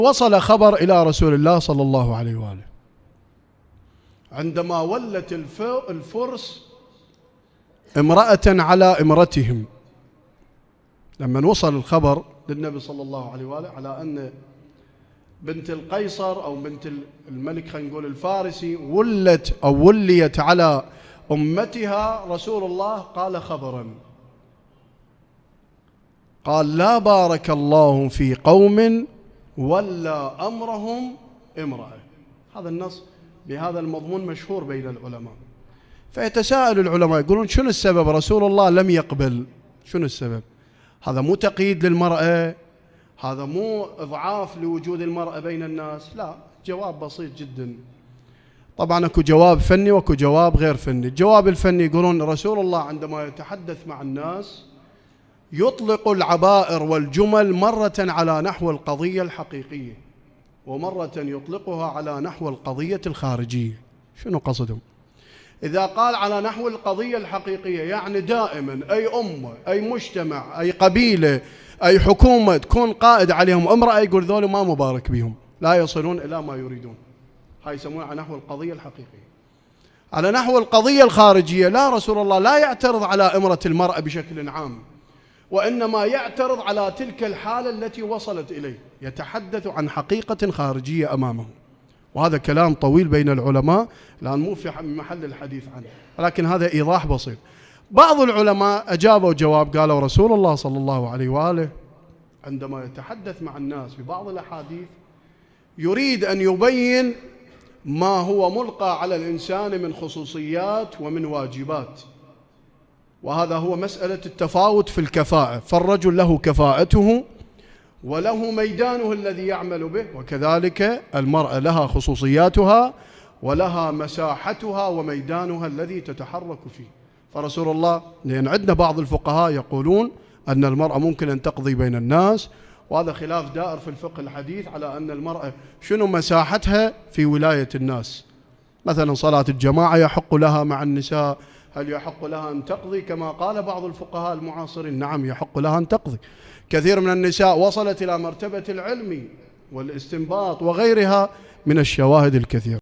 وصل خبر إلى رسول الله صلى الله عليه وآله عندما ولت الفرس امرأة على امرتهم. لما وصل الخبر للنبي صلى الله عليه وآله على أن بنت القيصر أو بنت الملك خلينا نقول الفارسي وليت على أمتها، رسول الله قال خبرا، قال: لا بارك الله في قوم ولا أمرهم امرأة. هذا النص بهذا المضمون مشهور بين العلماء. فيتساءل العلماء يقولون: شنو السبب رسول الله لم يقبل؟ شنو السبب؟ هذا مو تقييد للمرأة، هذا مو إضعاف لوجود المرأة بين الناس، لا، جواب بسيط جدا. طبعا اكو جواب فني واكو جواب غير فني. الجواب الفني يقولون رسول الله عندما يتحدث مع الناس يطلق العبائر والجمل مرة على نحو القضية الحقيقية، ومرة يطلقها على نحو القضية الخارجية. شنو قصدهم؟ إذا قال على نحو القضية الحقيقية يعني دائما أي أمة، أي مجتمع، أي قبيلة، أي حكومة تكون قائد عليهم امرأة، يقول ذول ما مبارك بهم، لا يصلون إلى ما يريدون. هاي يسمونها على نحو القضية الحقيقية. على نحو القضية الخارجية لا، رسول الله لا يعترض على امرة المرأة بشكل عام، وإنما يعترض على تلك الحالة التي وصلت إليه، يتحدث عن حقيقة خارجية أمامه. وهذا كلام طويل بين العلماء الآن مو في محل الحديث عنه، لكن هذا إيضاح بسيط. بعض العلماء أجابوا جواب، قالوا رسول الله صلى الله عليه وآله عندما يتحدث مع الناس ببعض الأحاديث يريد أن يبين ما هو ملقى على الإنسان من خصوصيات ومن واجبات، وهذا هو مسألة التفاوت في الكفاءة. فالرجل له كفاءته وله ميدانه الذي يعمل به، وكذلك المرأة لها خصوصياتها ولها مساحتها وميدانها الذي تتحرك فيه. فرسول الله، لأن عندنا بعض الفقهاء يقولون أن المرأة ممكن أن تقضي بين الناس، وهذا خلاف دائر في الفقه الحديث على أن المرأة شنو مساحتها في ولاية الناس. مثلا صلاة الجماعة يحق لها مع النساء، هل يحق لها أن تقضي كما قال بعض الفقهاء المعاصرين؟ نعم، يحق لها أن تقضي. كثير من النساء وصلت إلى مرتبة العلم والاستنباط وغيرها من الشواهد الكثيرة.